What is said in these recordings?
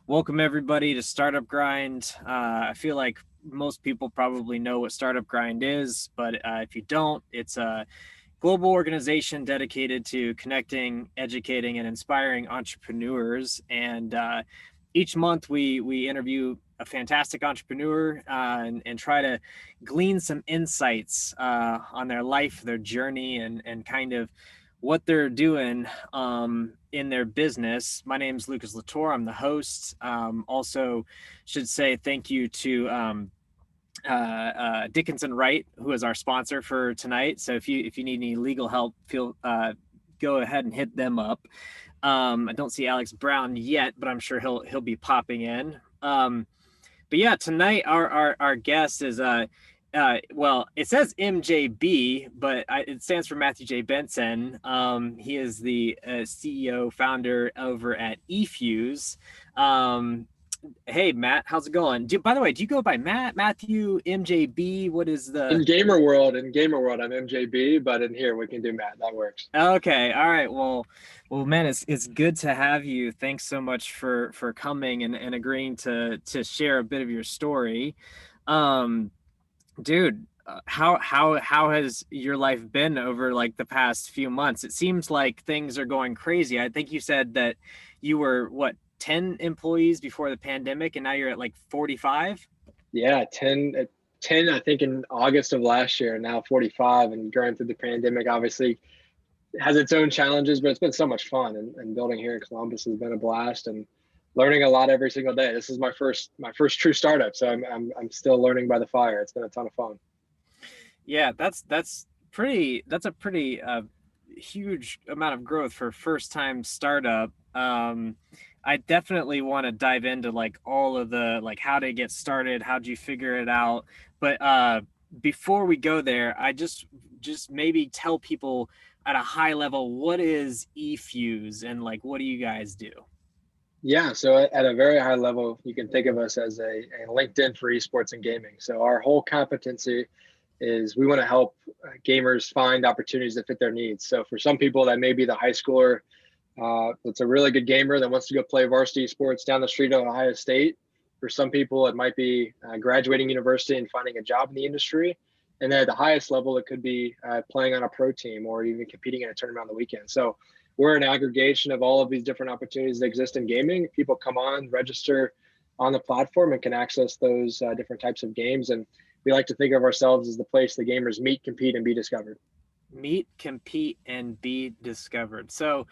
Welcome everybody to Startup Grind. I feel like most people probably know what Startup Grind is, but if you don't, it's a global organization dedicated to connecting, educating, and inspiring entrepreneurs. And each month we interview a fantastic entrepreneur and try to glean some insights on their life, their journey, and kind of what they're doing in their business. My name is Lucas Latour. I'm the host. Also, should say thank you to Dickinson Wright, who is our sponsor for tonight. So if you need any legal help, go ahead and hit them up. I don't see Alex Brown yet, but I'm sure he'll be popping in. But yeah, tonight our guest is well, it says MJB, but it stands for Matthew J. Benson. He is the CEO founder over at eFuse. Hey Matt, how's it going? By the way, do you go by Matthew, MJB? What is the In gamer world, I'm MJB, but in here we can do Matt. That works. Okay, all right. Well, man, it's good to have you. Thanks so much for coming and agreeing to share a bit of your story. Um, Dude, how has your life been over like the past few months? It seems like things are going crazy. I think you said that you were what, 10 employees before the pandemic, and now you're at like 45? Yeah, 10, I think in August of last year, now 45, and going through the pandemic, obviously has its own challenges, but it's been so much fun. And building here in Columbus has been a blast, and learning a lot every single day. This is my first true startup, so I'm still learning by the fire. It's been a ton of fun. Yeah, that's a pretty huge amount of growth for first time startup. I definitely want to dive into like all of the like how to get started, how'd you figure it out. But before we go there, I just maybe tell people at a high level, what is eFuse and like what do you guys do? Yeah, so at a very high level, you can think of us as a LinkedIn for esports and gaming. So our whole competency is we want to help gamers find opportunities that fit their needs. So for some people, that may be the high schooler that's a really good gamer that wants to go play varsity sports down the street at Ohio State. For some people, it might be graduating university and finding a job in the industry. And then at the highest level, it could be playing on a pro team or even competing in a tournament on the weekend. So we're an aggregation of all of these different opportunities that exist in gaming. People come on, register on the platform, and can access those different types of games. And we like to think of ourselves as the place the gamers meet, compete, and be discovered. Meet, compete, and be discovered. So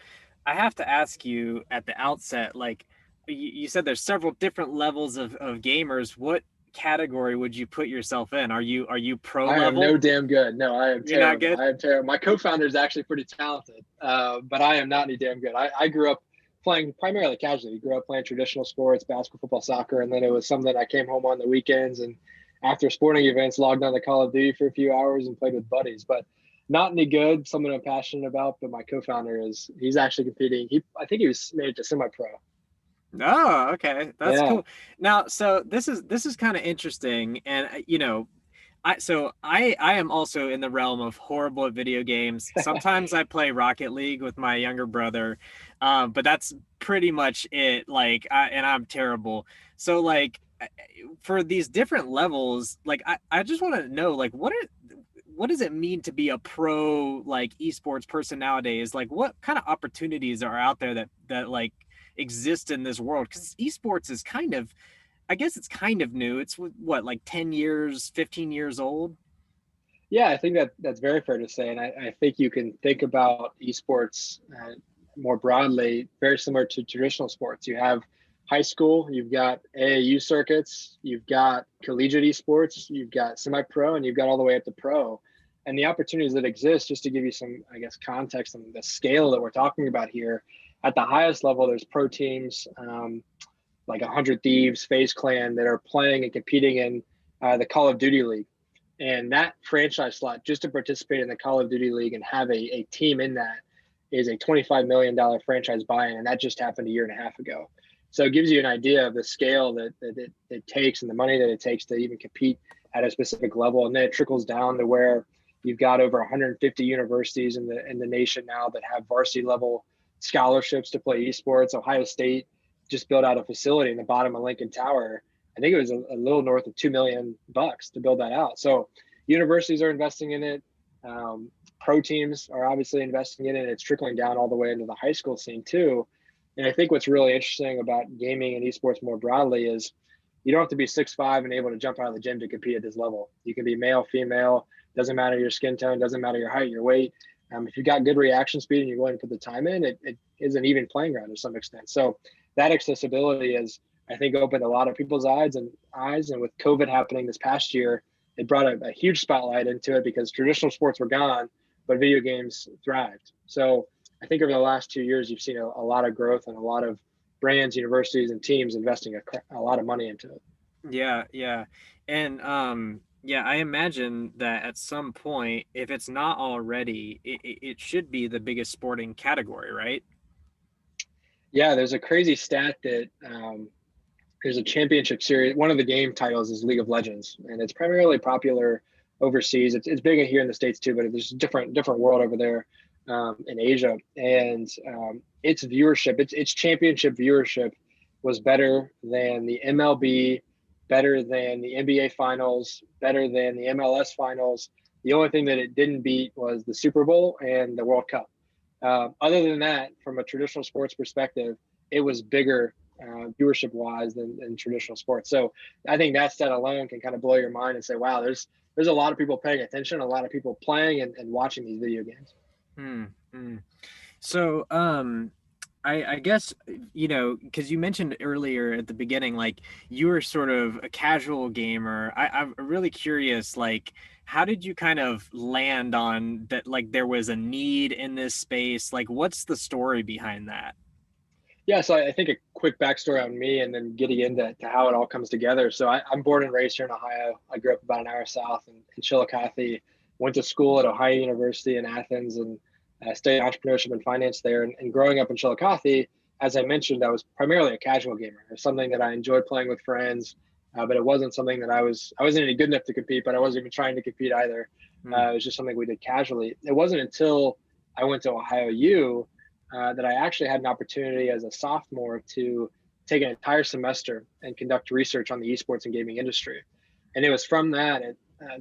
I have to ask you at the outset, like you said there's several different levels of gamers. What category would you put yourself in? Are you pro I am level? no damn good. No, I am You're not terrible. good? I am terrible. My co-founder is actually pretty talented, but I am not any damn good. I grew up playing primarily casually. We grew up playing traditional sports, basketball, football, soccer, and then it was something I came home on the weekends and after sporting events, logged on to Call of Duty for a few hours and played with buddies. But not any good. Something I'm passionate about. But my co-founder he's actually competing. I think he was made it to semi-pro. Oh, okay. That's Yeah. cool. Now, so this is kind of interesting, and I am also in the realm of horrible at video games. Sometimes I play Rocket League with my younger brother, but that's pretty much it. And I'm terrible. So like for these different levels, like I just want to know like what does it mean to be a pro like esports person nowadays? Like what kind of opportunities are out there that like exist in this world? Because esports is kind of, I guess it's kind of new. It's what, like 10 years, 15 years old? Yeah, I think that's very fair to say, and I think you can think about esports more broadly, very similar to traditional sports. You have high school, you've got AAU circuits, you've got collegiate esports, you've got semi-pro, and you've got all the way up to pro. And the opportunities that exist, just to give you some, I guess, context on the scale that we're talking about here, at the highest level, there's pro teams like 100 Thieves, FaZe Clan that are playing and competing in the Call of Duty League. And that franchise slot, just to participate in the Call of Duty League and have a team in that, is a $25 million franchise buy-in. And that just happened a year and a half ago. So it gives you an idea of the scale that it takes and the money that it takes to even compete at a specific level. And then it trickles down to where you've got over 150 universities in the nation now that have varsity level scholarships to play esports. Ohio State just built out a facility in the bottom of Lincoln Tower. I think it was a little north of $2 million to build that out. So universities are investing in it. Pro teams are obviously investing in it. It's trickling down all the way into the high school scene too. And I think what's really interesting about gaming and esports more broadly is you don't have to be 6'5" and able to jump out of the gym to compete at this level. You can be male, female, doesn't matter your skin tone, doesn't matter your height, your weight. If you've got good reaction speed and you're willing to put the time in, it is an even playing ground to some extent. So that accessibility has, I think, opened a lot of people's eyes. And with COVID happening this past year, it brought a huge spotlight into it because traditional sports were gone, but video games thrived. So I think over the last 2 years, you've seen a lot of growth and a lot of brands, universities, and teams investing a lot of money into it. Yeah, yeah. And yeah, I imagine that at some point, if it's not already, it should be the biggest sporting category, right? Yeah, there's a crazy stat that there's a championship series. One of the game titles is League of Legends, and it's primarily popular overseas. It's big here in the States too, but there's a different world over there in Asia. And its viewership, its championship viewership was better than the MLB, better than the NBA finals, better than the MLS finals. The only thing that it didn't beat was the Super Bowl and the World Cup. Other than that, from a traditional sports perspective, it was bigger viewership wise than traditional sports. So I think that stat alone can kind of blow your mind and say, wow, there's a lot of people paying attention, a lot of people playing and watching these video games. Hmm. Hmm. So, I guess, because you mentioned earlier at the beginning, like you were sort of a casual gamer. I'm really curious, like, how did you kind of land on that? Like, there was a need in this space. Like, what's the story behind that? Yeah, so I think a quick backstory on me and then getting into how it all comes together. So I'm born and raised here in Ohio. I grew up about an hour south in Chillicothe, went to school at Ohio University in Athens, and studied entrepreneurship and finance there. And growing up in Chillicothe, as I mentioned, I was primarily a casual gamer. It was something that I enjoyed playing with friends, but it wasn't something that I wasn't any good enough to compete, but I wasn't even trying to compete either. Hmm. It was just something we did casually. It wasn't until I went to Ohio U that I actually had an opportunity as a sophomore to take an entire semester and conduct research on the esports and gaming industry. And it was from that I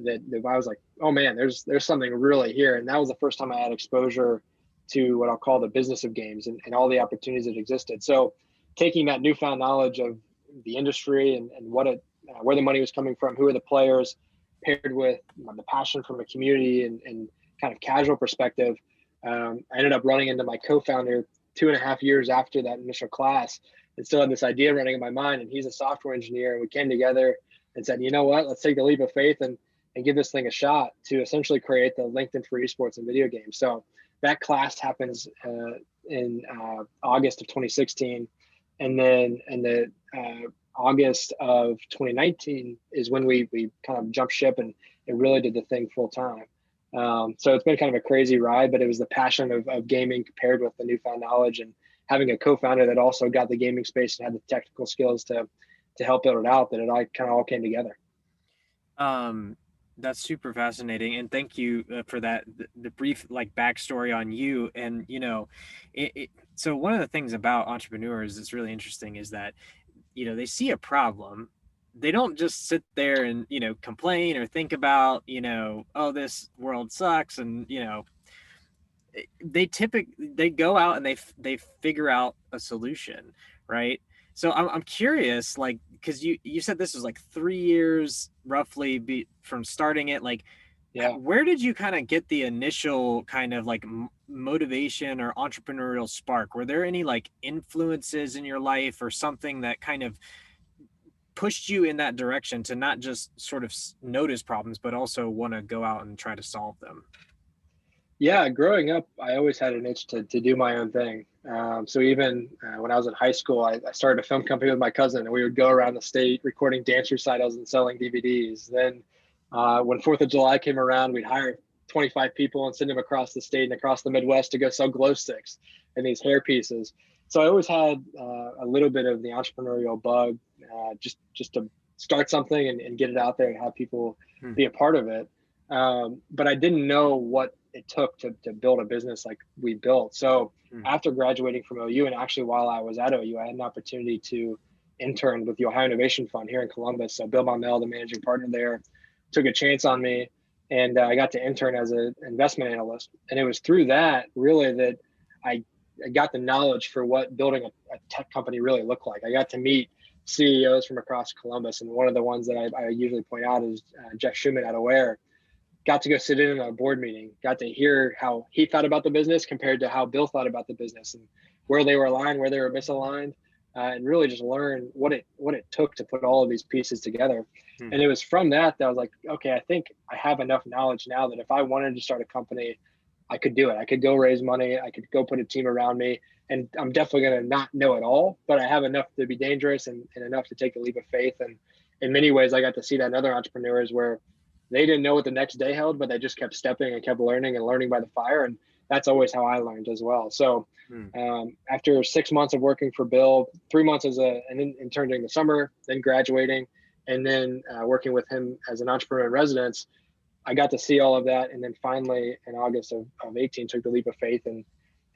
was like, oh man, there's something really here. And that was the first time I had exposure to what I'll call the business of games and all the opportunities that existed. So taking that newfound knowledge of the industry and where the money was coming from, who are the players, paired with the passion from a community and kind of casual perspective, I ended up running into my co-founder 2.5 years after that initial class and still had this idea running in my mind. And he's a software engineer. And we came together and said, you know what, let's take the leap of faith and give this thing a shot to essentially create the LinkedIn for esports and video games. So that class happens in August of 2016. And then in the August of 2019 is when we kind of jumped ship and really did the thing full time. So it's been kind of a crazy ride, but it was the passion of gaming paired with the newfound knowledge and having a co-founder that also got the gaming space and had the technical skills to help build it out, that it kind of all came together. Um, that's super fascinating, and thank you for that. The brief like backstory on you, and so one of the things about entrepreneurs that's really interesting is that they see a problem. They don't just sit there and complain or think about oh, this world sucks, and they go out and they figure out a solution, right? So I'm curious, like, because you said this was like 3 years roughly from starting it, like, Yeah. where did you kind of get the initial kind of like motivation or entrepreneurial spark? Were there any like influences in your life or something that kind of pushed you in that direction to not just sort of notice problems, but also want to go out and try to solve them? Yeah, growing up, I always had an itch to do my own thing. So even when I was in high school, I started a film company with my cousin, and we would go around the state recording dance recitals and selling DVDs. Then when 4th of July came around, we'd hire 25 people and send them across the state and across the Midwest to go sell glow sticks and these hair pieces. So I always had a little bit of the entrepreneurial bug, just to start something and get it out there and have people Hmm. be a part of it. But I didn't know what it took to build a business like we built. So Mm. after graduating from OU, and actually while I was at OU, I had an opportunity to intern with the Ohio Innovation Fund here in Columbus. So Bill Maumel, the managing partner there, took a chance on me, and I got to intern as an investment analyst. And it was through that really that I got the knowledge for what building a tech company really looked like. I got to meet CEOs from across Columbus, and one of the ones that I usually point out is Jeff Schuman at Aware. Got to go sit in a board meeting, got to hear how he thought about the business compared to how Bill thought about the business, and where they were aligned, where they were misaligned, and really just learn what it took to put all of these pieces together. Mm. And it was from that I was like, okay, I think I have enough knowledge now that if I wanted to start a company, I could do it. I could go raise money. I could go put a team around me. And I'm definitely going to not know it all, but I have enough to be dangerous and enough to take a leap of faith. And in many ways, I got to see that in other entrepreneurs where they didn't know what the next day held, but they just kept stepping and kept learning and learning by the fire. And that's always how I learned as well. So after 6 months of working for Bill, 3 months as an intern during the summer, then graduating, and then working with him as an entrepreneur in residence, I got to see all of that. And then finally in August of 18, took the leap of faith and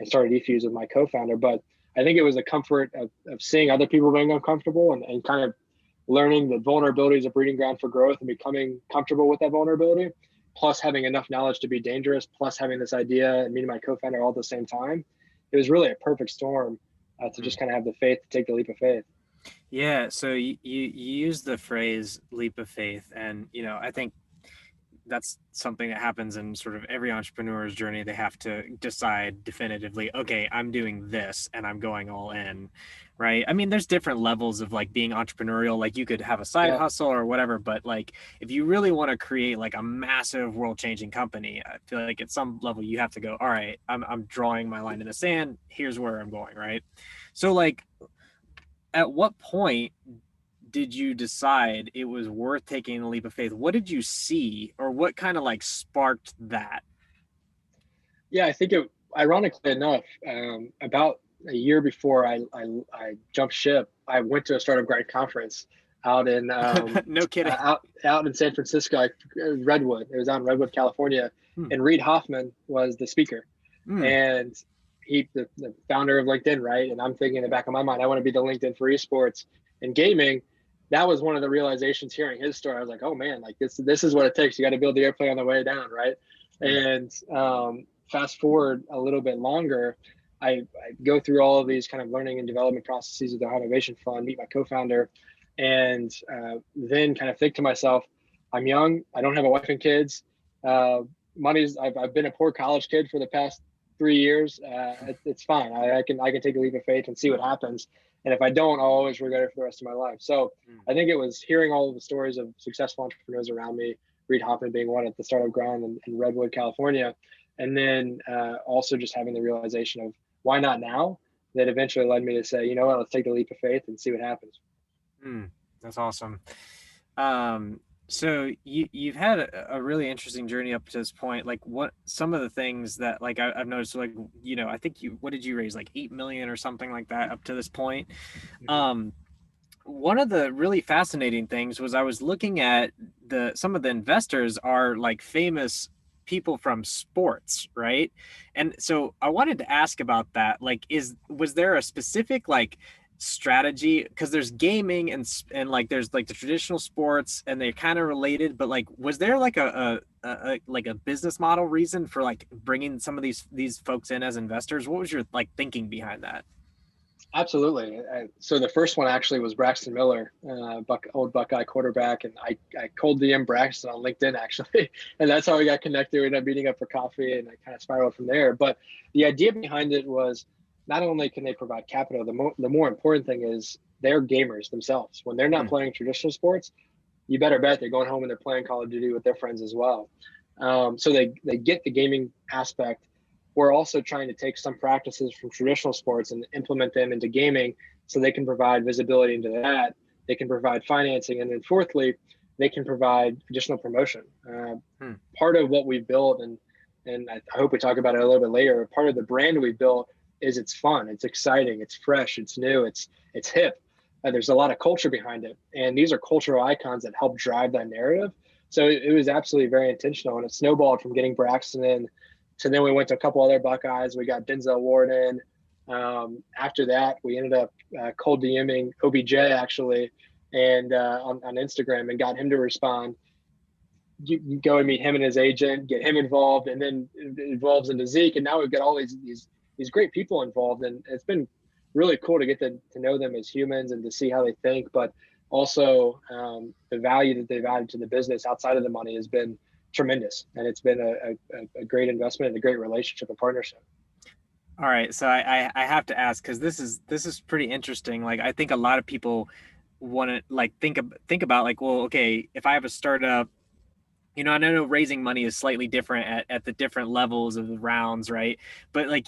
started eFuse with my co-founder. But I think it was a comfort of seeing other people being uncomfortable and kind of learning that vulnerability is a breeding ground for growth and becoming comfortable with that vulnerability, plus having enough knowledge to be dangerous, plus having this idea and meeting my co-founder all at the same time. It was really a perfect storm to just kind of have the faith to take the leap of faith. Yeah. So you use the phrase leap of faith, and, I think that's something that happens in sort of every entrepreneur's journey. They have to decide definitively, okay, I'm doing this and I'm going all in, right? I mean, there's different levels of like being entrepreneurial. Like you could have a side hustle or whatever, but like if you really want to create like a massive world changing company, I feel like at some level you have to go, all right, I'm drawing my line in the sand. Here's where I'm going, right? So like at what point did you decide it was worth taking a leap of faith? What did you see, or what kind of like sparked that? Yeah, I think ironically enough, about a year before I jumped ship, I went to a startup grind conference out in No kidding. Out in San Francisco, Redwood. It was out in Redwood, California, and Reid Hoffman was the speaker, and he the founder of LinkedIn, right? And I'm thinking in the back of my mind, I want to be the LinkedIn for esports and gaming. That was one of the realizations hearing his story. I was like, oh man, like this is what it takes. You got to build the airplane on the way down, right? And fast forward a little bit longer, I go through all of these kind of learning and development processes of the Ohio Innovation Fund, meet my co-founder, and then kind of think to myself, I'm young, I don't have a wife and kids. I've been a poor college kid for the past 3 years. It's fine. I can take a leap of faith and see what happens. And if I don't, I'll always regret it for the rest of my life. So I think it was hearing all of the stories of successful entrepreneurs around me, Reid Hoffman being one at the startup grind in Redwood, California. And then also just having the realization of why not now, that eventually led me to say, you know what, let's take the leap of faith and see what happens. That's awesome. So you've had a really interesting journey up to this point. Like what some of the things that like I've noticed, like, I think what did you raise, like 8 million or something like that up to this point? One of the really fascinating things was I was looking at some of the investors are like famous people from sports, right? And so I wanted to ask about that. Like, was there a specific like strategy, because there's gaming and like there's like the traditional sports and they're kind of related, but like was there like a like a business model reason for like bringing some of these folks in as investors? What was your like thinking behind that? Absolutely. So the first one actually was Braxton Miller, old Buckeye quarterback, and I cold DM Braxton on LinkedIn actually, and that's how we got connected. We ended up meeting up for coffee, and I kind of spiraled from there. But the idea behind it was not only can they provide capital, the more important thing is they're gamers themselves. When they're not playing traditional sports, you better bet they're going home and they're playing Call of Duty with their friends as well. So they get the gaming aspect. We're also trying to take some practices from traditional sports and implement them into gaming so they can provide visibility into that. They can provide financing. And then fourthly, they can provide additional promotion. Part of what we've built, and I hope we talk about it a little bit later, part of the brand we built is it's fun, it's exciting, it's fresh, it's new, it's hip. There's a lot of culture behind it. And these are cultural icons that help drive that narrative. So it was absolutely very intentional, and it snowballed from getting Braxton in So then we went to a couple other Buckeyes. We got Denzel Ward in. After that, we ended up cold DMing OBJ actually, and on Instagram, and got him to respond. You go and meet him and his agent, get him involved, and then it evolves into Zeke, and now we've got all these great people involved, and it's been really cool to get to know them as humans and to see how they think, but also the value that they've added to the business outside of the money has been tremendous, and it's been a great investment and a great relationship and partnership. All right, so I have to ask because this is pretty interesting. Like I think a lot of people want to like think about like, well, okay, if I have a startup, you know, I know raising money is slightly different at the different levels of the rounds, right? But like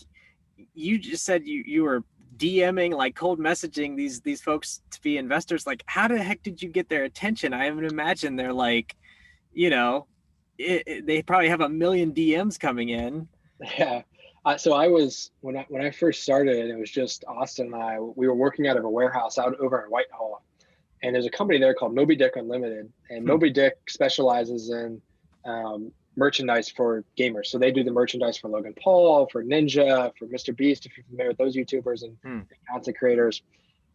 you just said you were DMing, like cold messaging these folks to be investors. Like how the heck did you get their attention? I even imagine they're like, you know, they probably have a million DMs coming in. Yeah. So I was when I first started, it was just Austin and I. We were working out of a warehouse out over in Whitehall, and there's a company there called Moby Dick Unlimited, and Hmm. Moby Dick specializes in merchandise for gamers. So they do the merchandise for Logan Paul, for Ninja, for Mr. Beast, if you're familiar with those YouTubers Hmm. and content creators.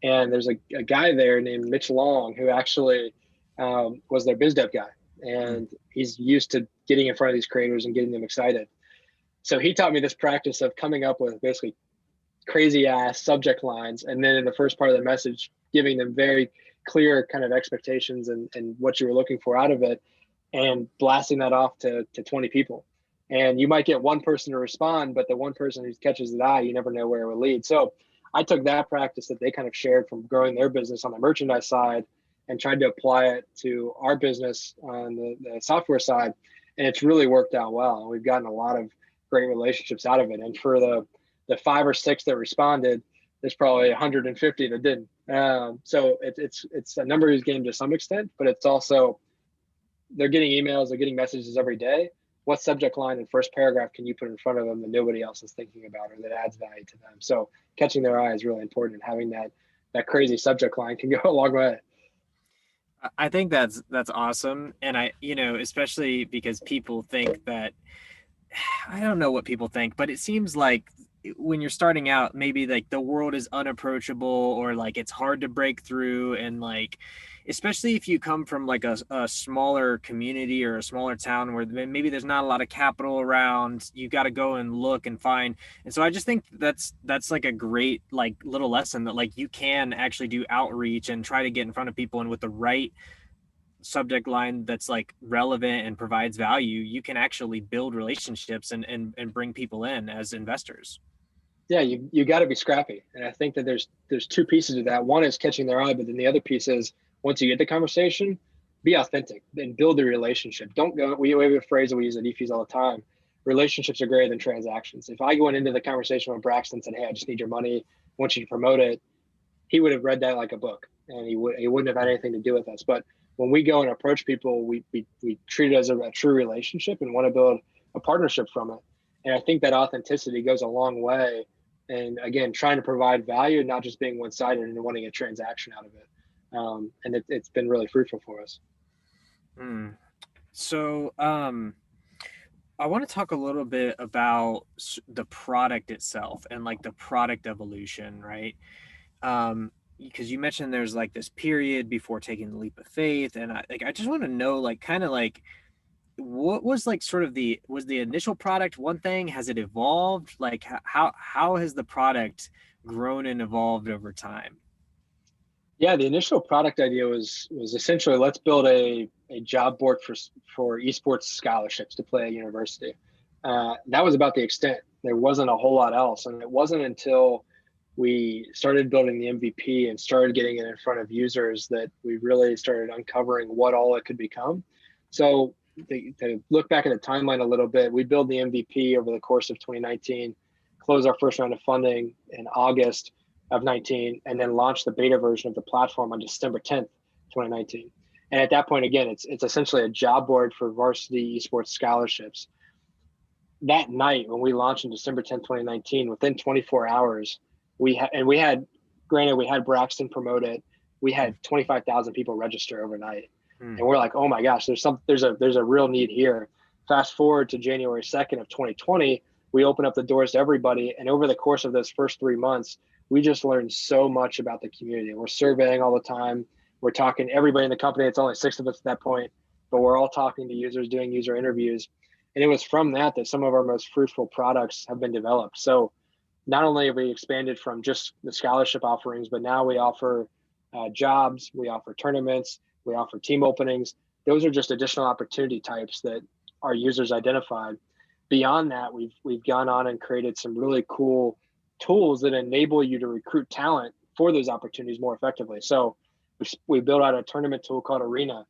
And there's a guy there named Mitch Long who actually was their biz dev guy, Hmm. and he's used to getting in front of these creators and getting them excited. So he taught me this practice of coming up with basically crazy ass subject lines, and then in the first part of the message giving them very clear kind of expectations and what you were looking for out of it, and blasting that off to 20 people. And you might get one person to respond, but the one person who catches the eye, you never know where it will lead. So I took that practice that they kind of shared from growing their business on the merchandise side and tried to apply it to our business on the software side, and it's really worked out well. And we've gotten a lot of great relationships out of it. And for the 5 or 6 that responded, there's probably 150 that didn't. So it's a numbers game to some extent, but it's also they're getting emails, they're getting messages every day. What subject line and first paragraph can you put in front of them that nobody else is thinking about or that adds value to them? So catching their eye is really important. Having that crazy subject line can go a long way. I think that's awesome, and I, you know, especially because people think that I don't know what people think, but it seems like when you're starting out, maybe like the world is unapproachable or like it's hard to break through. And like, especially if you come from like a smaller community or a smaller town where maybe there's not a lot of capital around, you got to go and look and find. And so I just think that's like a great like little lesson that like you can actually do outreach and try to get in front of people, and with the right subject line that's like relevant and provides value, you can actually build relationships and bring people in as investors. Yeah, you got to be scrappy, and I think that there's two pieces to that. One is catching their eye, but then the other piece is once you get the conversation, be authentic and build a relationship. Don't go. We have a phrase that we use at eFuse all the time. Relationships are greater than transactions. If I went into the conversation with Braxton and said, "Hey, I just need your money. I want you to promote it," he would have read that like a book, and he wouldn't have had anything to do with us. But when we go and approach people, we treat it as a true relationship and want to build a partnership from it. And I think that authenticity goes a long way. And again, trying to provide value and not just being one sided and wanting a transaction out of it. And it's been really fruitful for us. Hmm. So I want to talk a little bit about the product itself and like the product evolution, right? Because you mentioned there's like this period before taking the leap of faith, and I just want to know like kind of like what was like sort of was the initial product one thing? Has it evolved? Like how has the product grown and evolved over time? Yeah, the initial product idea was essentially let's build a job board for esports scholarships to play at university. That was about the extent. There wasn't a whole lot else, and it wasn't until we started building the MVP and started getting it in front of users that we really started uncovering what all it could become. So to look back at the timeline a little bit, we built the MVP over the course of 2019, closed our first round of funding in August of 19, and then launched the beta version of the platform on December 10th, 2019. And at that point, again, it's essentially a job board for varsity esports scholarships. That night when we launched on December 10th, 2019, within 24 hours, we had, granted, we had Braxton promote it. We Hmm. had 25,000 people register overnight, Hmm. and we're like, oh my gosh, there's a real need here. Fast forward to January 2nd of 2020, we open up the doors to everybody. And over the course of those first 3 months, we just learned so much about the community. We're surveying all the time. We're talking to everybody in the company. It's only 6 of us at that point, but we're all talking to users, doing user interviews. And it was from that some of our most fruitful products have been developed. So not only have we expanded from just the scholarship offerings, but now we offer jobs, we offer tournaments, we offer team openings. Those are just additional opportunity types that our users identified. Beyond that, we've gone on and created some really cool tools that enable you to recruit talent for those opportunities more effectively. So we built out a tournament tool called Arena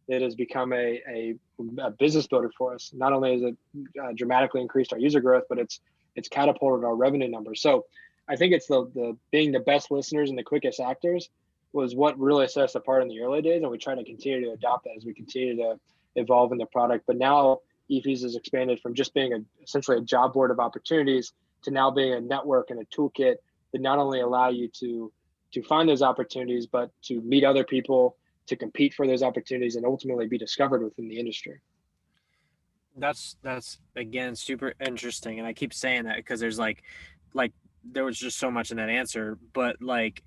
that has become a business builder for us. Not only has it dramatically increased our user growth, but it's catapulted our revenue numbers. So I think it's the being the best listeners and the quickest actors was what really set us apart in the early days, and we try to continue to adopt that as we continue to evolve in the product. But now eFuse has expanded from just being essentially a job board of opportunities to now being a network and a toolkit that not only allow you to find those opportunities, but to meet other people, to compete for those opportunities, and ultimately be discovered within the industry. That's again super interesting, and I keep saying that because there's like there was just so much in that answer, but like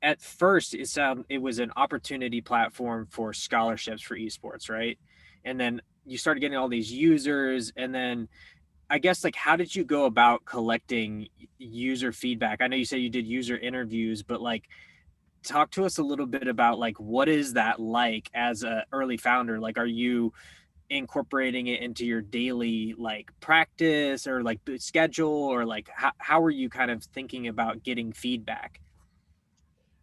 at first it was an opportunity platform for scholarships for esports, right? And then you started getting all these users, and then I guess like how did you go about collecting user feedback? I know you said you did user interviews, but like talk to us a little bit about like what is that like as a early founder? Like are you incorporating it into your daily like practice or like schedule, or like how are you kind of thinking about getting feedback?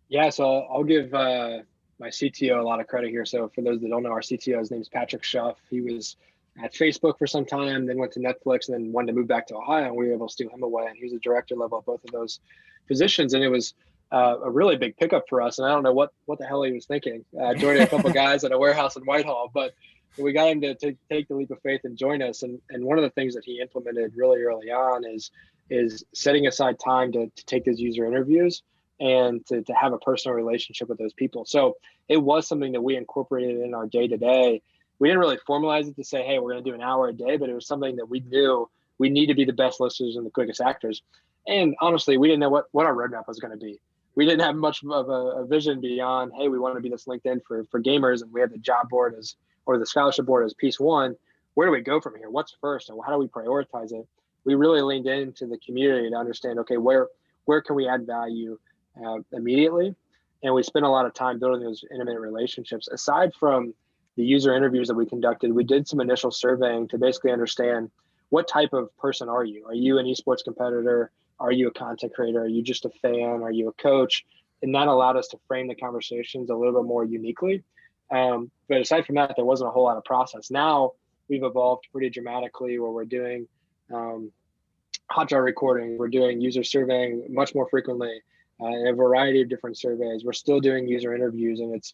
Yeah, so I'll give my CTO a lot of credit here. So for those that don't know, our CTO, his name is Patrick Schuff. He was at Facebook for some time, then went to Netflix, and then wanted to move back to Ohio, and we were able to steal him away. And he was a director level at both of those positions, and it was a really big pickup for us. And I don't know what the hell he was thinking, joining a couple guys at a warehouse in Whitehall, but we got him to take the leap of faith and join us. And one of the things that he implemented really early on is setting aside time to take those user interviews and to have a personal relationship with those people. So it was something that we incorporated in our day to day. We didn't really formalize it to say, hey, we're going to do an hour a day, but it was something that we knew we need to be the best listeners and the quickest actors. And honestly, we didn't know what our roadmap was going to be. We didn't have much of a vision beyond, hey, we want to be this LinkedIn for gamers, and we have the job board or the scholarship board as piece one. Where do we go from here? What's first, and how do we prioritize it? We really leaned into the community to understand, okay, where can we add value immediately? And we spent a lot of time building those intimate relationships. Aside from the user interviews that we conducted, we did some initial surveying to basically understand what type of person are you? Are you an esports competitor? Are you a content creator? Are you just a fan? Are you a coach? And that allowed us to frame the conversations a little bit more uniquely. But aside from that, there wasn't a whole lot of process. Now we've evolved pretty dramatically where we're doing hotjar recording, we're doing user surveying much more frequently, a variety of different surveys. We're still doing user interviews, and it's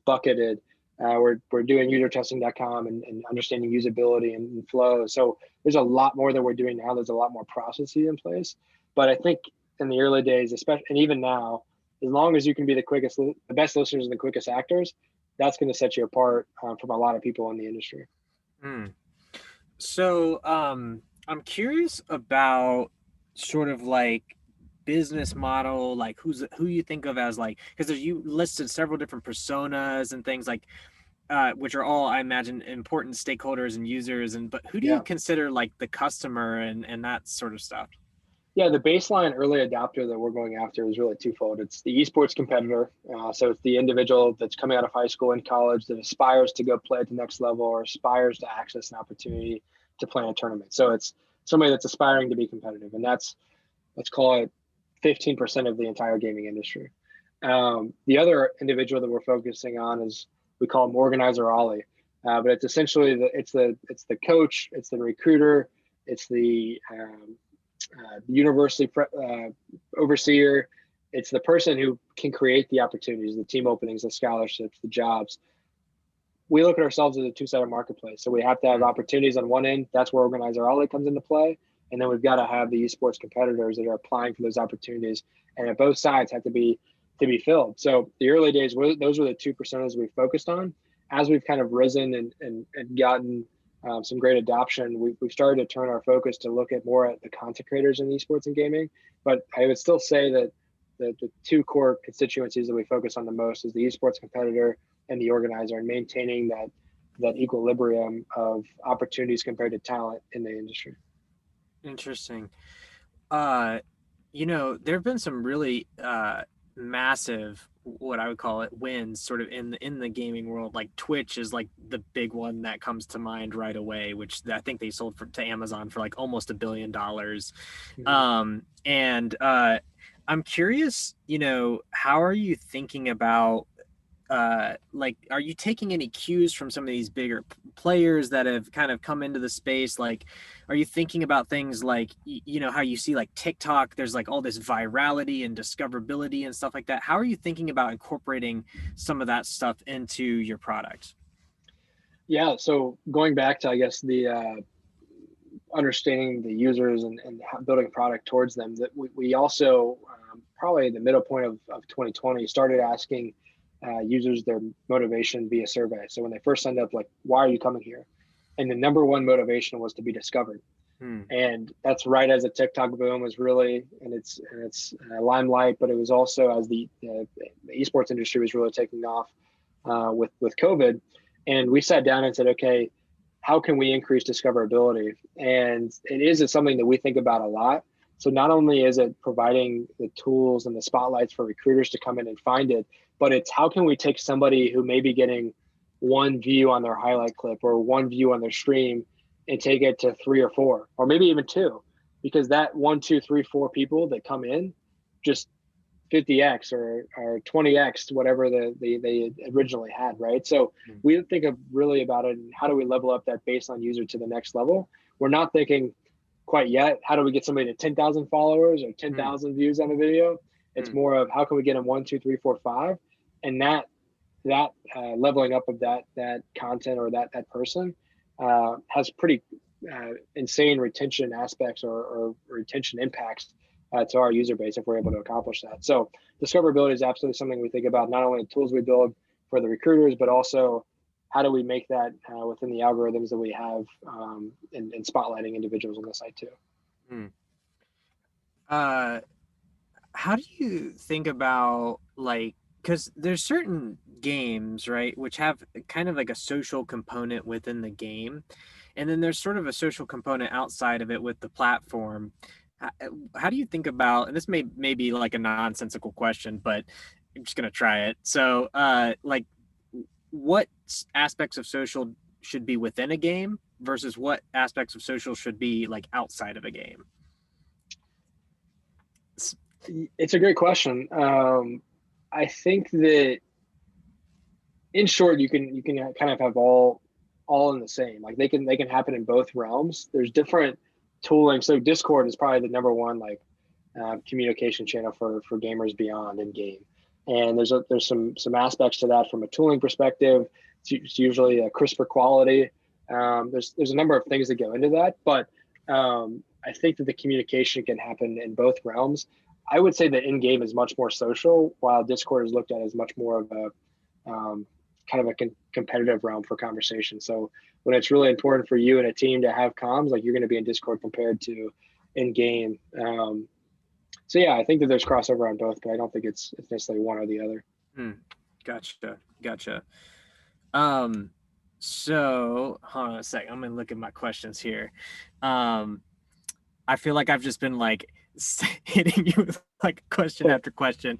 bucketed. We're doing usertesting.com and understanding usability and flow. So there's a lot more that we're doing now. There's a lot more processes in place. But I think in the early days, especially, and even now, as long as you can be the best listeners and the quickest actors, that's going to set you apart from a lot of people in the industry. So I'm curious about sort of like business model, like who you think of as like, because you listed several different personas and things like which are all, I imagine, important stakeholders and users, but who do you Yeah. consider like the customer and that sort of stuff? Yeah, the baseline early adopter that we're going after is really twofold. It's the esports competitor. So it's the individual that's coming out of high school and college that aspires to go play at the next level or aspires to access an opportunity to play in a tournament. So it's somebody that's aspiring to be competitive. And that's, let's call it 15% of the entire gaming industry. The other individual that we're focusing on is, we call him organizer Ollie. But it's essentially it's the coach, it's the recruiter, it's the university overseer. It's the person who can create the opportunities, the team openings, the scholarships, the jobs. We look at ourselves as a two-sided marketplace. So we have to have opportunities on one end. That's where organizer Ollie comes into play. And then we've got to have the esports competitors that are applying for those opportunities. And at both sides have to be filled. So the early days, those were the two personas we focused on. As we've kind of risen and gotten some great adoption. We've started to turn our focus to look at more at the content creators in esports and gaming. But I would still say that the two core constituencies that we focus on the most is the esports competitor and the organizer, and maintaining that equilibrium of opportunities compared to talent in the industry. Interesting. There have been some really massive, what I would call it, wins sort of in the gaming world. Like Twitch is like the big one that comes to mind right away, which I think they sold to Amazon for like almost $1 billion. And I'm curious, how are you thinking about are you taking any cues from some of these bigger players that have kind of come into the space? Like, are you thinking about things like, how you see like TikTok, there's like all this virality and discoverability and stuff like that. How are you thinking about incorporating some of that stuff into your product? Yeah, so going back to, I guess, the understanding the users and building a product towards them, that we also probably the middle point of 2020 started asking users their motivation via survey. So when they first signed up, like, why are you coming here? And the number one motivation was to be discovered. And that's right as the TikTok boom was really in its limelight, but it was also as the esports industry was really taking off with COVID. And we sat down and said, okay, how can we increase discoverability? And it's something that we think about a lot. So not only is it providing the tools and the spotlights for recruiters to come in and find it, but it's how can we take somebody who may be getting one view on their highlight clip or one view on their stream and take it to 3 or 4, or maybe even 2, because that 1, 2, 3, 4 people that come in just 50x or 20x whatever they originally had, right? So we think of really about it and how do we level up that baseline user to the next level. We're not thinking quite yet how do we get somebody to 10,000 followers or 10,000 views on a video. It's more of how can we get them 1, 2, 3, 4, 5, and that leveling up of that content or that person has pretty insane retention aspects or retention impacts to our user base if we're able to accomplish that. So discoverability is absolutely something we think about, not only the tools we build for the recruiters, but also how do we make that within the algorithms that we have in spotlighting individuals on the site too. How do you think about because there's certain games, right, which have kind of like a social component within the game, and then there's sort of a social component outside of it with the platform. How do you think about, and this may be like a nonsensical question, but I'm just gonna try it. So, what aspects of social should be within a game versus what aspects of social should be like outside of a game? It's a great question. I think that, in short, you can kind of have all in the same. Like they can happen in both realms. There's different tooling. So Discord is probably the number one communication channel for gamers beyond in game. And there's some aspects to that from a tooling perspective. It's usually a crisper quality. There's a number of things that go into that, but I think that the communication can happen in both realms. I would say that in-game is much more social, while Discord is looked at as much more of a kind of a competitive realm for conversation. So when it's really important for you and a team to have comms, like you're going to be in Discord compared to in-game. So yeah, I think that there's crossover on both, but I don't think it's necessarily one or the other. Gotcha. So hold on a sec. I'm gonna look at my questions here. I feel like I've just been like hitting you with like question after question.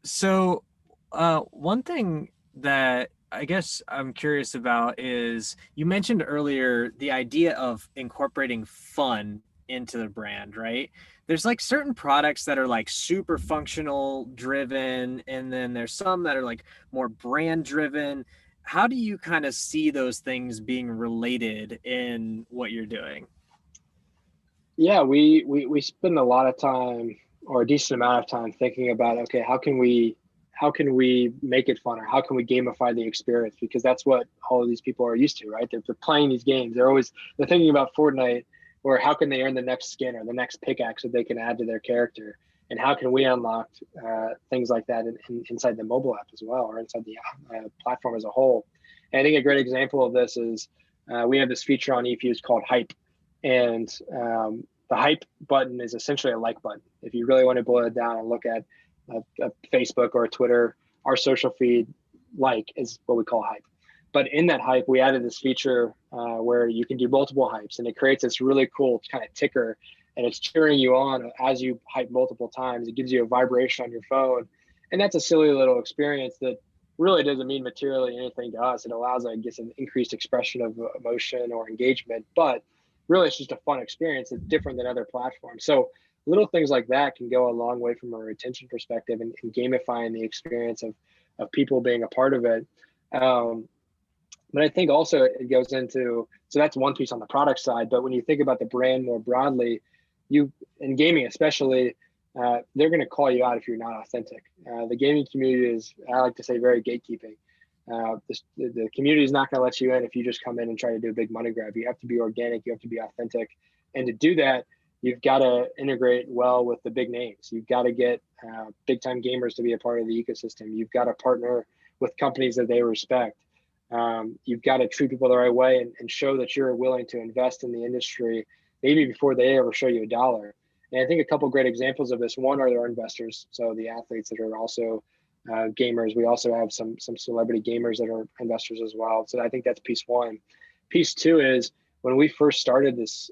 So one thing that I guess I'm curious about is you mentioned earlier the idea of incorporating fun into the brand, right? There's like certain products that are like super functional driven, and then there's some that are like more brand driven. How do you kind of see those things being related in what you're doing? Yeah, we spend a lot of time, or a decent amount of time, thinking about, okay, how can we make it funner? How can we gamify the experience? Because that's what all of these people are used to, right? They're playing these games. They're thinking about Fortnite, or how can they earn the next skin or the next pickaxe that they can add to their character, and how can we unlock things like that inside the mobile app as well, or inside the platform as a whole. And I think a great example of this is we have this feature on eFuse called Hype. And the Hype button is essentially a like button. If you really want to boil it down and look at a Facebook or a Twitter, our social feed, like, is what we call Hype. But in that Hype, we added this feature where you can do multiple hypes, and it creates this really cool kind of ticker, and it's cheering you on as you hype multiple times. It gives you a vibration on your phone, and that's a silly little experience that really doesn't mean materially anything to us. It allows, I guess, an increased expression of emotion or engagement, but really it's just a fun experience. It's different than other platforms. So little things like that can go a long way from a retention perspective and gamifying the experience of people being a part of it. But I think also it goes into, so that's one piece on the product side. But when you think about the brand more broadly, you, in gaming especially, they're going to call you out if you're not authentic. The gaming community is, I like to say, very gatekeeping. The community is not going to let you in if you just come in and try to do a big money grab. You have to be organic. You have to be authentic. And to do that, you've got to integrate well with the big names. You've got to get big time gamers to be a part of the ecosystem. You've got to partner with companies that they respect. You've got to treat people the right way and show that you're willing to invest in the industry, maybe before they ever show you a dollar. And I think a couple of great examples of this. One are their investors, so the athletes that are also gamers. We also have some celebrity gamers that are investors as well. So I think that's piece one. Piece two is when we first started this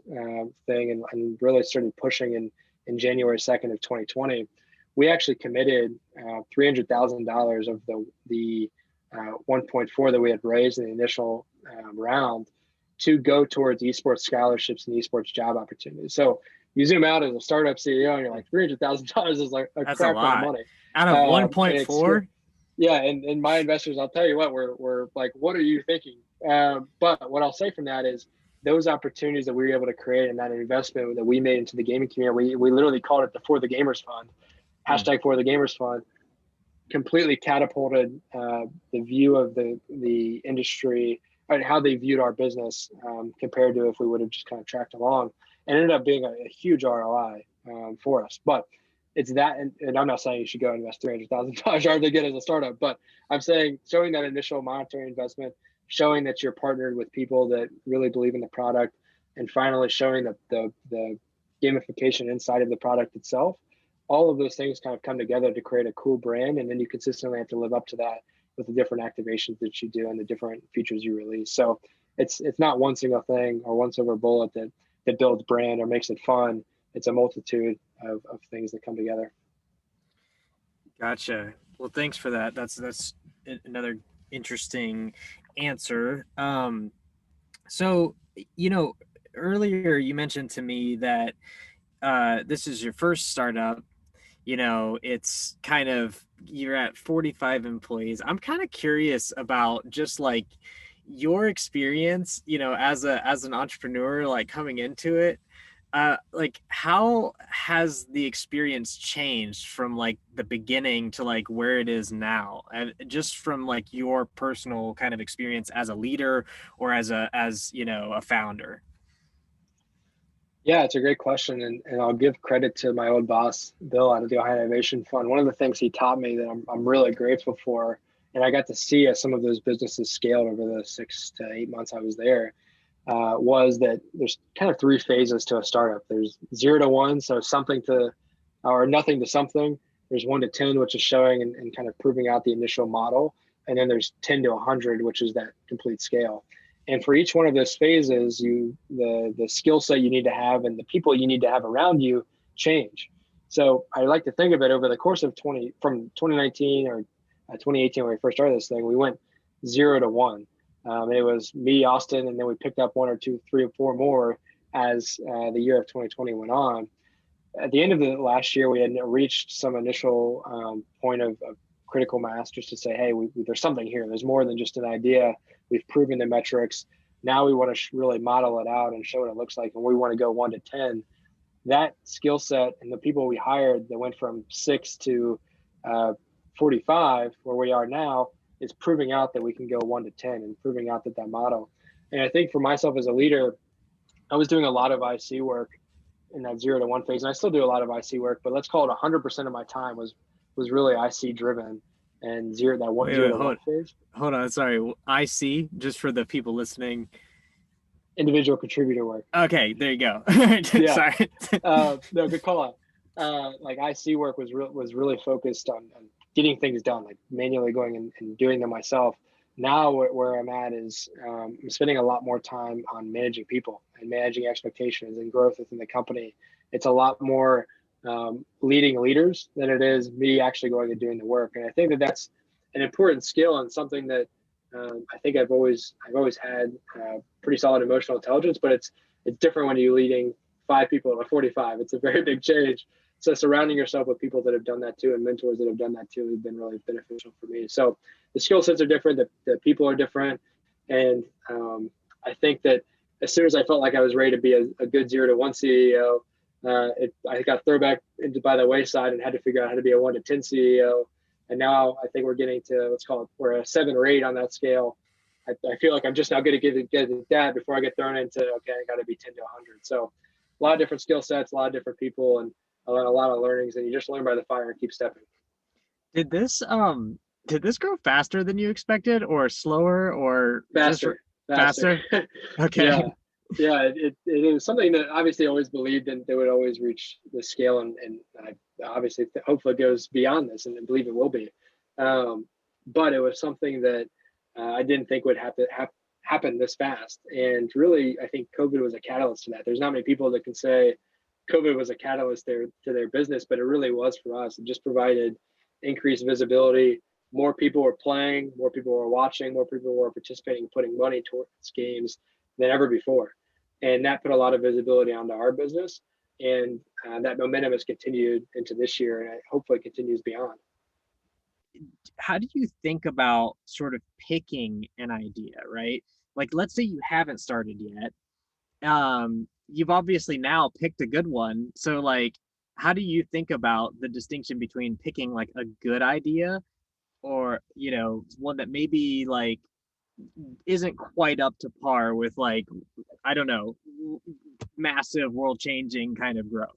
thing and really started pushing in January 2nd of 2020, we actually committed $300,000 of the 1.4 that we had raised in the initial round to go towards esports scholarships and esports job opportunities. So you zoom out as a startup CEO and you're like, $300,000 is like a That's a crap ton of lot. money. Out of 1.4? Yeah, and my investors, I'll tell you what, we're like, what are you thinking? But what I'll say from that is those opportunities that we were able to create and that investment that we made into the gaming community, we literally called it the For the Gamers Fund, hashtag For the Gamers Fund, completely catapulted the view of the industry and how they viewed our business compared to if we would have just kind of tracked along, and ended up being a huge ROI for us. But it's that, and I'm not saying you should go invest $300,000 hard to get as a startup, but I'm saying showing that initial monetary investment, showing that you're partnered with people that really believe in the product, and finally showing the gamification inside of the product itself. All of those things kind of come together to create a cool brand, and then you consistently have to live up to that with the different activations that you do and the different features you release. So it's not one single thing or one silver bullet that builds brand or makes it fun. It's a multitude of things that come together. Gotcha. Well, thanks for that. That's another interesting answer. So, earlier you mentioned to me that this is your first startup. It's kind of, you're at 45 employees. I'm kind of curious about just like your experience, as an entrepreneur, like coming into it. Like, how has the experience changed from like the beginning to like where it is now, and just from like your personal kind of experience as a leader or as a founder? Yeah, it's a great question. And I'll give credit to my old boss, Bill, out of the Ohio Innovation Fund. One of the things he taught me that I'm really grateful for, and I got to see as some of those businesses scaled over the 6 to 8 months I was there, was that there's kind of 3 phases to a startup. There's 0 to 1, so something to, or nothing to something. There's 1 to 10, which is showing and kind of proving out the initial model. And then there's 10 to 100, which is that complete scale. And for each one of those phases, the skill set you need to have and the people you need to have around you change. So I like to think of it over the course of from 2019 or 2018 when we first started this thing, we went 0 to 1. It was me, Austin, and then we picked up 1 or 2, 3 or 4 more as the year of 2020 went on. At the end of the last year, we had reached some initial point of critical mass just to say, hey, there's something here. There's more than just an idea. We've proven the metrics. Now we want to really model it out and show what it looks like. And we want to go 1 to 10. That skill set and the people we hired that went from 6 to 45, where we are now, is proving out that we can go 1 to 10 and proving out that model. And I think for myself as a leader, I was doing a lot of IC work in that 0 to 1 phase. And I still do a lot of IC work, but let's call it 100% of my time was really IC driven. and zero that one Wait, zero wait, to one phase. hold on. Sorry. IC, just for the people listening. Individual contributor work. Okay, there you go. Yeah. Sorry. No, good call out. Like IC work was really focused on getting things done, like manually going and doing them myself. Now where I'm at is I'm spending a lot more time on managing people and managing expectations and growth within the company. It's a lot more leading leaders than it is me actually going and doing the work. And I think that that's an important skill and something that I think I've always had pretty solid emotional intelligence, but it's different when you're leading 5 people out of 45. It's a very big change. So surrounding yourself with people that have done that too and mentors that have done that too has been really beneficial for me. So the skill sets are different, the people are different. And I think that as soon as I felt like I was ready to be a good 0 to 1 CEO, I got thrown back into by the wayside and had to figure out how to be a 1 to 10 CEO. And now I think we're getting to, let's call it, we're a 7 or 8 on that scale. I feel like I'm just now going to get that before I get thrown into, okay, I got to be 10 to 100. So a lot of different skill sets, a lot of different people, and a lot of learnings, and you just learn by the fire and keep stepping. Did this did this grow faster than you expected, or slower, or just Faster. faster? Okay. Yeah. Yeah. It was something that obviously always believed in, they would always reach the scale. And I obviously hopefully it goes beyond this and I believe it will be. But it was something that I didn't think would happen this fast. And really, I think COVID was a catalyst to that. There's not many people that can say COVID was a catalyst to their business, but it really was for us. It just provided increased visibility. More people were playing, more people were watching, more people were participating, putting money towards games than ever before. And that put a lot of visibility onto our business. And that momentum has continued into this year and hopefully continues beyond. How do you think about sort of picking an idea, right? Like, let's say you haven't started yet. You've obviously now picked a good one. So, like, how do you think about the distinction between picking like a good idea or, one that maybe like isn't quite up to par with, like, I don't know, massive world changing kind of growth?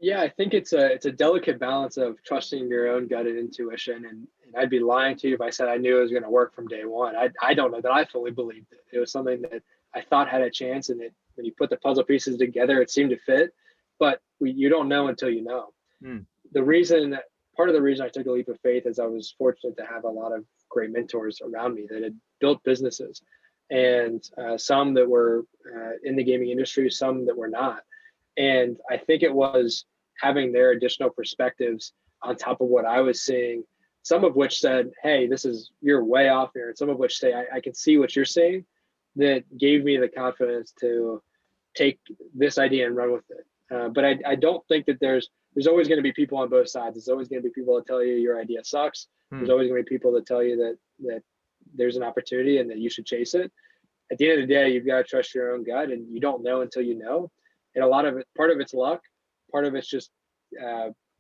Yeah, I think it's a delicate balance of trusting your own gut and intuition. And I'd be lying to you if I said I knew it was going to work from day one. I don't know that I fully believed it. It was something that I thought had a chance, and when you put the puzzle pieces together, it seemed to fit. But you don't know until you know. Hmm. The reason Part of the reason I took a leap of faith is I was fortunate to have a lot of great mentors around me that had built businesses, and some that were in the gaming industry, some that were not. And I think it was having their additional perspectives on top of what I was seeing, some of which said, hey, you're way off here. And some of which say, I can see what you're saying, that gave me the confidence to take this idea and run with it. But I don't think that there's always going to be people on both sides. There's always going to be people that tell you your idea sucks. Hmm. There's always going to be people that tell you that there's an opportunity and that you should chase it. At the end of the day, you've got to trust your own gut, and you don't know until you know. And part of it's luck, part of it's just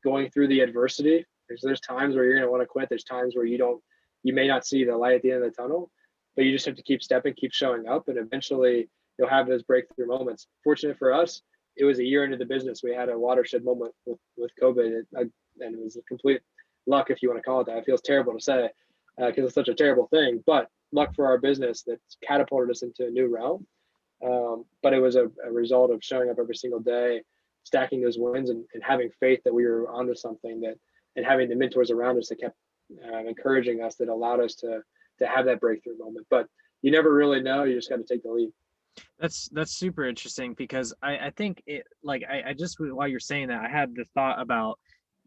going through the adversity. There's times where you're going to want to quit. There's times where you may not see the light at the end of the tunnel, but you just have to keep stepping, keep showing up, and eventually you'll have those breakthrough moments. Fortunate for us, it was a year into the business. We had a watershed moment with COVID, and it was a complete luck, if you want to call it that. It feels terrible to say because it's such a terrible thing, but luck for our business that's catapulted us into a new realm. But it was a result of showing up every single day, stacking those wins, and having faith that we were onto something, and having the mentors around us that kept encouraging us, that allowed us to have that breakthrough moment. But you never really know. You just got to take the lead. That's super interesting because I think it, like, I just, while you're saying that, I had the thought about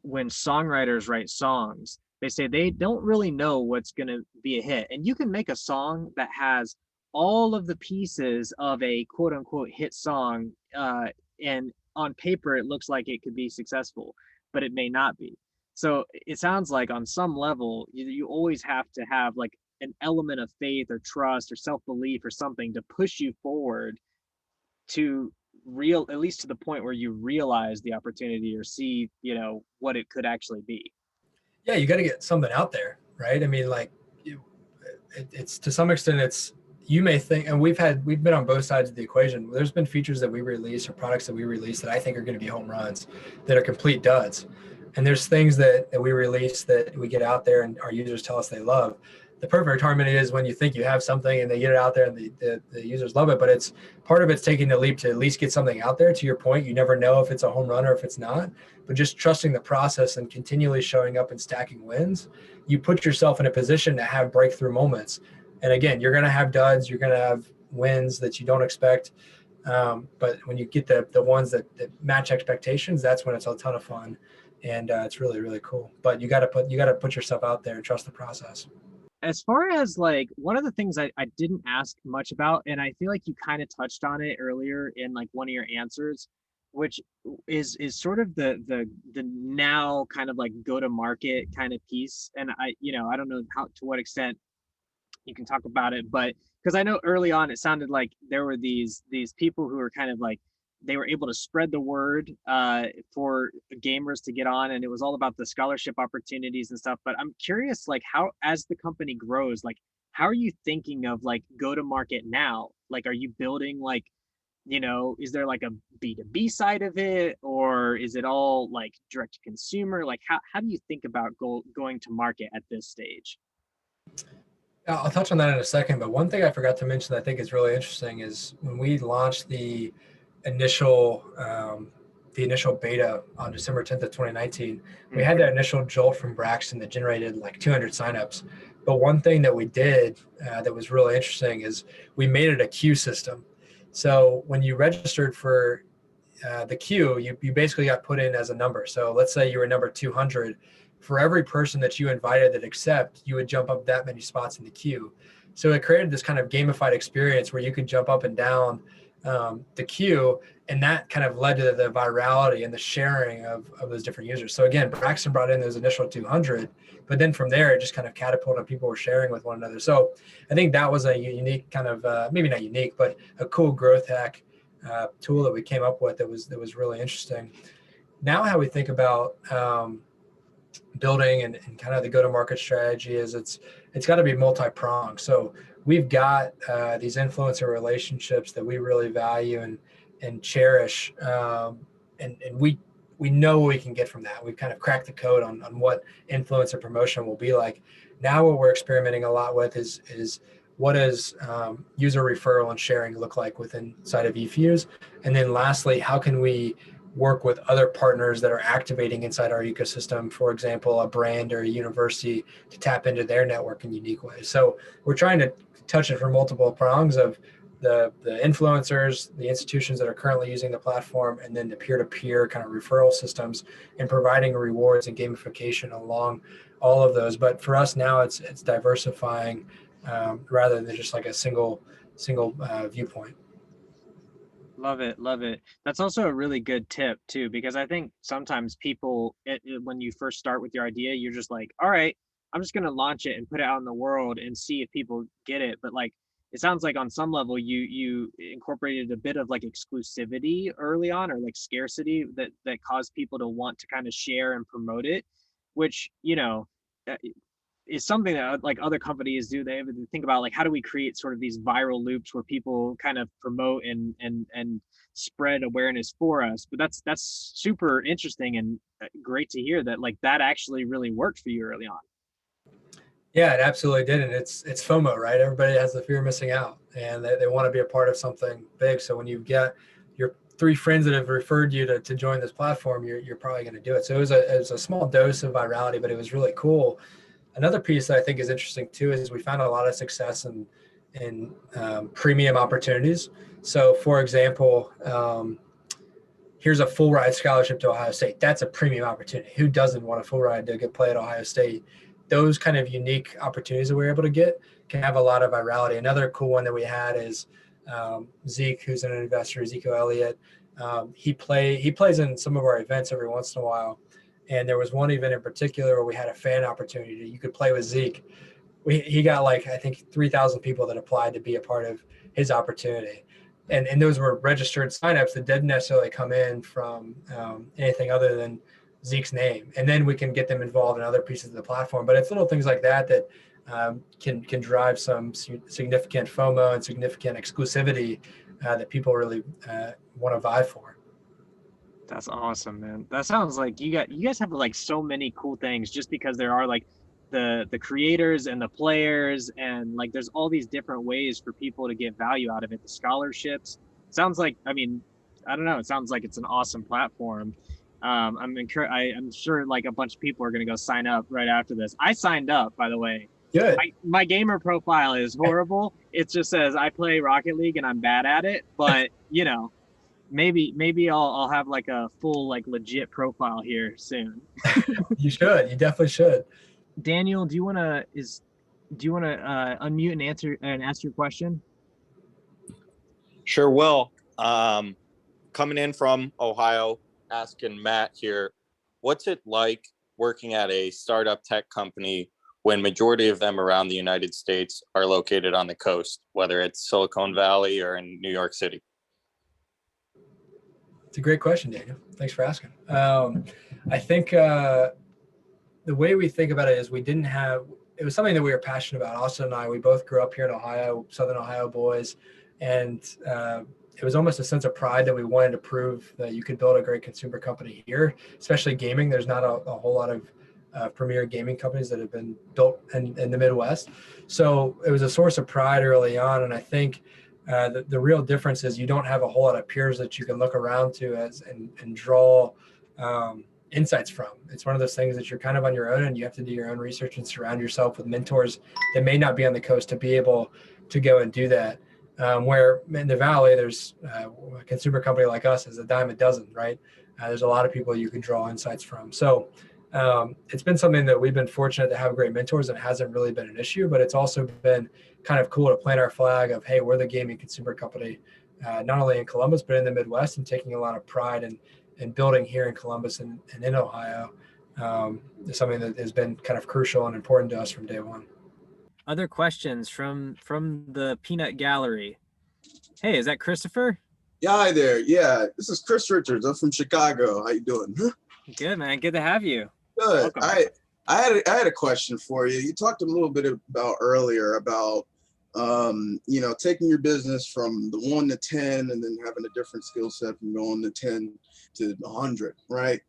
when songwriters write songs, they say they don't really know what's going to be a hit. And you can make a song that has all of the pieces of a quote unquote hit song, and on paper it looks like it could be successful, but it may not be. So it sounds like on some level you always have to have like an element of faith or trust or self-belief or something to push you forward to at least to the point where you realize the opportunity or see, what it could actually be. Yeah, you got to get something out there, right? I mean, like, it's to some extent, it's, you may think, and we've been on both sides of the equation. There's been features that we release or products that we release that I think are going to be home runs, that are complete duds. And there's things that we release that we get out there and our users tell us they love. The perfect harmony is when you think you have something and they get it out there and the users love it, but it's part of it's taking the leap to at least get something out there. To your point, you never know if it's a home run or if it's not, but just trusting the process and continually showing up and stacking wins, you put yourself in a position to have breakthrough moments. And again, you're going to have duds, you're going to have wins that you don't expect. But when you get the ones that match expectations, that's when it's a ton of fun. And it's really, really cool. But you got to put yourself out there and trust the process. As far as like one of the things I didn't ask much about, and I feel like you kind of touched on it earlier in like one of your answers, which is sort of the now kind of like go to market kind of piece. And I don't know how to what extent you can talk about it, but because I know early on it sounded like there were these people who were kind of like they were able to spread the word for gamers to get on, and it was all about the scholarship opportunities and stuff. But I'm curious, like how as the company grows, like how are you thinking of like go to market now? Like, are you building like is there like a B2B side of it, or is it all like direct to consumer? Like how do you think about going to market at this stage? I'll touch on that in a second, but one thing I forgot to mention that I think is really interesting is when we launched initial the initial beta on December 10th of 2019, we had that initial jolt from Braxton that generated like 200 signups. But one thing that we did that was really interesting is we made it a queue system. So when you registered for the queue, you basically got put in as a number. So let's say you were number 200. For every person that you invited that accept, you would jump up that many spots in the queue. So it created this kind of gamified experience where you could jump up and down the queue, and that kind of led to the virality and the sharing of those different users. So again, Braxton brought in those initial 200, but then from there, it just kind of catapulted, and people were sharing with one another. So I think that was a unique kind of, maybe not unique, but a cool growth hack tool that we came up with that was really interesting. Now how we think about building and kind of the go-to-market strategy is it's got to be multi-pronged. So we've got these influencer relationships that we really value and cherish, and we know what we can get from that. We've kind of cracked the code on what influencer promotion will be like. Now what we're experimenting a lot with is what does user referral and sharing look like inside of eFuse? And then lastly, how can we work with other partners that are activating inside our ecosystem, for example, a brand or a university, to tap into their network in unique ways. So we're trying to touch it from multiple prongs of the influencers, the institutions that are currently using the platform, and then the peer-to-peer kind of referral systems, and providing rewards and gamification along all of those. But for us now, it's diversifying rather than just like a single viewpoint. Love it, love it. That's also a really good tip too, because I think sometimes people, when you first start with your idea, you're just like, all right, I'm just gonna launch it and put it out in the world and see if people get it. But like, it sounds like on some level you incorporated a bit of like exclusivity early on, or like scarcity that caused people to want to kind of share and promote it, which is something that like other companies do. They have to think about like how do we create sort of these viral loops where people kind of promote and spread awareness for us. But that's super interesting and great to hear that like that actually really worked for you early on. Yeah, it absolutely did. And it's FOMO, right? Everybody has the fear of missing out, and they want to be a part of something big. So when you get your 3 friends that have referred you to join this platform, you're probably going to do it. So it was a small dose of virality, but it was really cool. Another piece that I think is interesting too is we found a lot of success in premium opportunities. So, for example, here's a full ride scholarship to Ohio State. That's a premium opportunity. Who doesn't want a full ride to get play at Ohio State? Those kind of unique opportunities that we're able to get can have a lot of virality. Another cool one that we had is Zeke, who's an investor, Ezekiel Elliott. He plays in some of our events every once in a while. And there was one event in particular where we had a fan opportunity. You could play with Zeke. He got like, I think 3,000 people that applied to be a part of his opportunity. And those were registered signups that didn't necessarily come in from anything other than Zeke's name. And then we can get them involved in other pieces of the platform. But it's little things like that can drive some significant FOMO and significant exclusivity that people really want to vie for. That's awesome, man. That sounds like you guys have like so many cool things just because there are like the creators and the players, and like there's all these different ways for people to get value out of it. The scholarships. Sounds like, I mean, I don't know, it sounds like it's an awesome platform. I'm sure like a bunch of people are going to go sign up right after this. I signed up, by the way. Good. My gamer profile is horrible. It just says I play Rocket League and I'm bad at it, but you know, maybe I'll have like a full like legit profile here soon. You should. You definitely should. Daniel, do you want to unmute and ask your question? Sure will. Coming in from Ohio, asking Matt here, what's it like working at a startup tech company when majority of them around the United States are located on the coast, whether it's Silicon Valley or in New York City? It's a great question, Daniel. Thanks for asking. I think the way we think about it is it was something that we were passionate about. Austin and I, we both grew up here in Ohio, Southern Ohio boys. And it was almost a sense of pride that we wanted to prove that you could build a great consumer company here, especially gaming. There's not a whole lot of premier gaming companies that have been built in the Midwest. So it was a source of pride early on. And I think the real difference is you don't have a whole lot of peers that you can look around to and draw insights from. It's one of those things that you're kind of on your own and you have to do your own research and surround yourself with mentors that may not be on the coast to be able to go and do that. Where in the Valley, there's a consumer company like us is a dime a dozen, right? There's a lot of people you can draw insights from. So it's been something that we've been fortunate to have great mentors, and it hasn't really been an issue, but it's also been kind of cool to plant our flag of, hey, we're the gaming consumer company, not only in Columbus, but in the Midwest, and taking a lot of pride in building here in Columbus and in Ohio. Is something that has been kind of crucial and important to us from day one. Other questions from the peanut gallery? Hey, is that Christopher? Yeah, hi there. Yeah, this is Chris Richards. I'm from Chicago. How you doing? Good, man. Good to have you. Good. Welcome. I had a question for you. You talked a little bit about earlier about taking your business from the 1 to 10 and then having a different skill set from going to 10 to 100, right?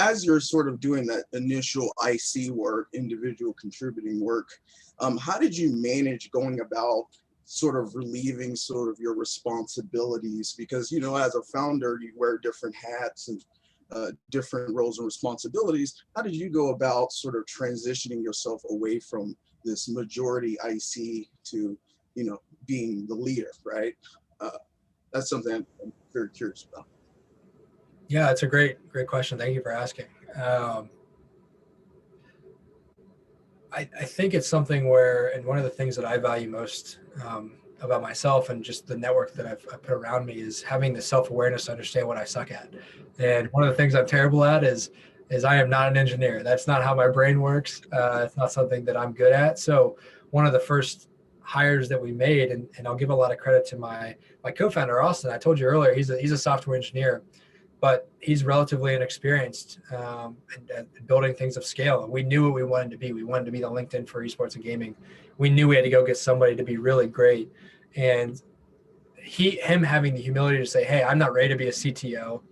As you're sort of doing that initial IC work, individual contributing work, how did you manage going about sort of relieving sort of your responsibilities? Because, as a founder, you wear different hats and different roles and responsibilities. How did you go about sort of transitioning yourself away from this majority IC to, being the leader, right? That's something I'm very curious about. Yeah, it's a great question. Thank you for asking. I think it's something where, and one of the things that I value most about myself and just the network that I've put around me is having the self-awareness to understand what I suck at. And one of the things I'm terrible at is I am not an engineer. That's not how my brain works. It's not something that I'm good at. So one of the first hires that we made, and I'll give a lot of credit to my co-founder, Austin. I told you earlier, he's a software engineer, but he's relatively inexperienced in building things of scale. And we knew what we wanted to be. We wanted to be the LinkedIn for esports and gaming. We knew we had to go get somebody to be really great. And him having the humility to say, hey, I'm not ready to be a CTO,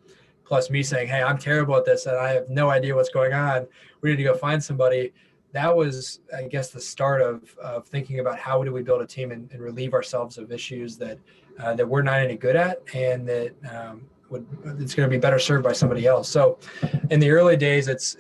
plus me saying, hey, I'm terrible at this and I have no idea what's going on. We need to go find somebody. That was, I guess, the start of thinking about how do we build a team and relieve ourselves of issues that we're not any good at, and that it's going to be better served by somebody else. So in the early days, it's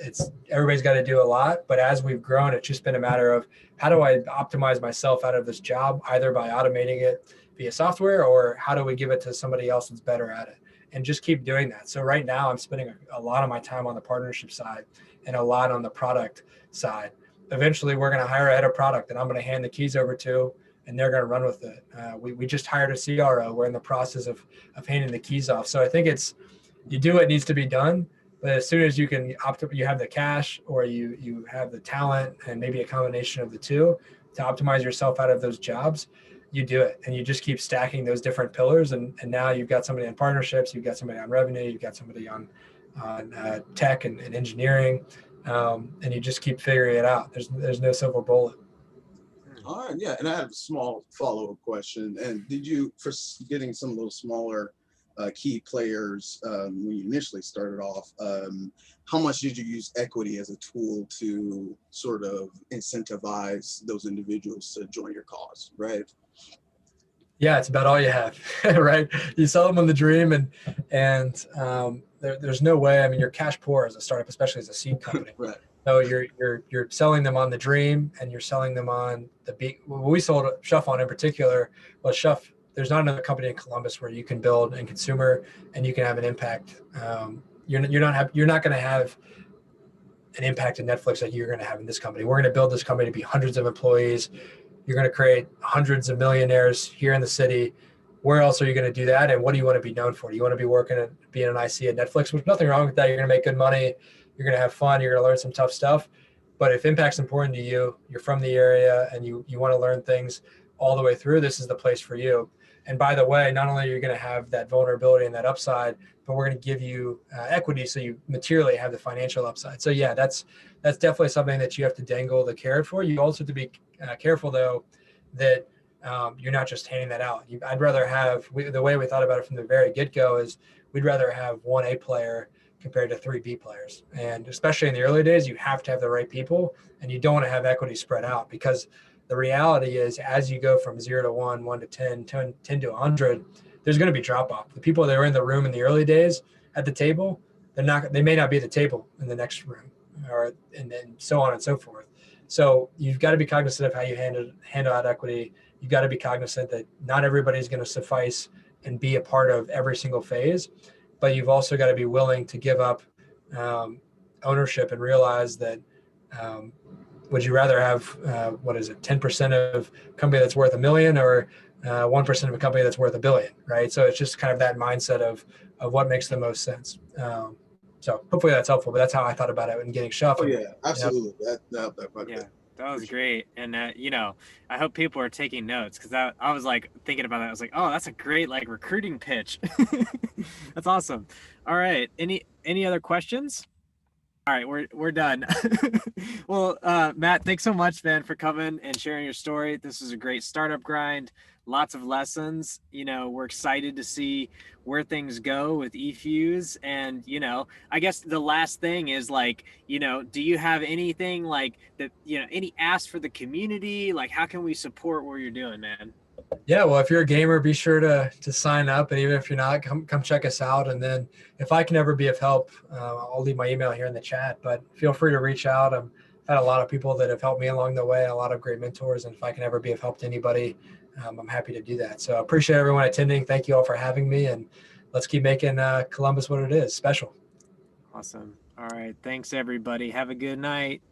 everybody's got to do a lot, but as we've grown, it's just been a matter of how do I optimize myself out of this job, either by automating it via software, or how do we give it to somebody else that's better at it, and just keep doing that. So right now I'm spending a lot of my time on the partnership side and a lot on the product side. Eventually we're going to hire a head of product and I'm going to hand the keys over to, and they're going to run with it. We just hired a CRO. We're in the process of handing the keys off. So I think you do what needs to be done, but as soon as you can you have the cash, or you have the talent, and maybe a combination of the two to optimize yourself out of those jobs, you do it. And you just keep stacking those different pillars. And now you've got somebody on partnerships, you've got somebody on revenue, you've got somebody on tech and engineering, and you just keep figuring it out. There's no silver bullet. All right, yeah, and I have a small follow-up question. And did you, for getting some of those smaller key players when you initially started off. How much did you use equity as a tool to sort of incentivize those individuals to join your cause, right? Yeah, it's about all you have, right? You sell them on the dream, and there's no way. I mean, you're cash poor as a startup, especially as a seed company. Right. So you're selling them on the dream, and you're selling them on the beat. What we sold Shuff on in particular was Shuff. There's not another company in Columbus where you can build and consumer, and you can have an impact. You're not going to have an impact in Netflix like you're going to have in this company. We're going to build this company to be hundreds of employees. You're going to create hundreds of millionaires here in the city. Where else are you going to do that? And what do you want to be known for? Do you want to be being an IC at Netflix? There's nothing wrong with that. You're going to make good money. You're going to have fun. You're going to learn some tough stuff. But if impact's important to you, you're from the area, and you want to learn things all the way through, this is the place for you. And by the way, not only are you going to have that vulnerability and that upside, but we're going to give you equity so you materially have the financial upside. So yeah, that's definitely something that you have to dangle the carrot for. You also have to be careful, though, that you're not just handing that out. I'd rather have, the way we thought about it from the very get-go is we'd rather have one A player compared to three B players. And especially in the early days, you have to have the right people, and you don't want to have equity spread out, because the reality is as you go from 0 to 1, 1 to 10, 10 to 100, there's going to be drop off. The people that were in the room in the early days at the table, they may not be at the table in the next room, and then so on and so forth. So you've got to be cognizant of how you handle out equity. You've got to be cognizant that not everybody's going to suffice and be a part of every single phase, but you've also got to be willing to give up ownership and realize that would you rather have 10% of a company that's worth $1 million or 1% of a company that's worth $1 billion, right? So it's just kind of that mindset of what makes the most sense. So hopefully that's helpful, but that's how I thought about it when getting Shuff. Oh yeah, absolutely. That yeah, that was great. And I hope people are taking notes, because I was like thinking about that. I was like, oh, that's a great like recruiting pitch. That's awesome. All right. Any other questions? All right, we're done. Well, Matt, thanks so much, man, for coming and sharing your story. This is a great startup grind, lots of lessons. We're excited to see where things go with eFuse. And, I guess the last thing is like, do you have anything like that, any asks for the community? Like, how can we support what you're doing, man? Yeah, well, if you're a gamer, be sure to sign up, and even if you're not, come check us out. And then if I can ever be of help, I'll leave my email here in the chat. But feel free to reach out. I've had a lot of people that have helped me along the way, a lot of great mentors, and if I can ever be of help to anybody, I'm happy to do that. So I appreciate everyone attending. Thank you all for having me, and let's keep making Columbus what it is, special. Awesome. All right, thanks everybody. Have a good night.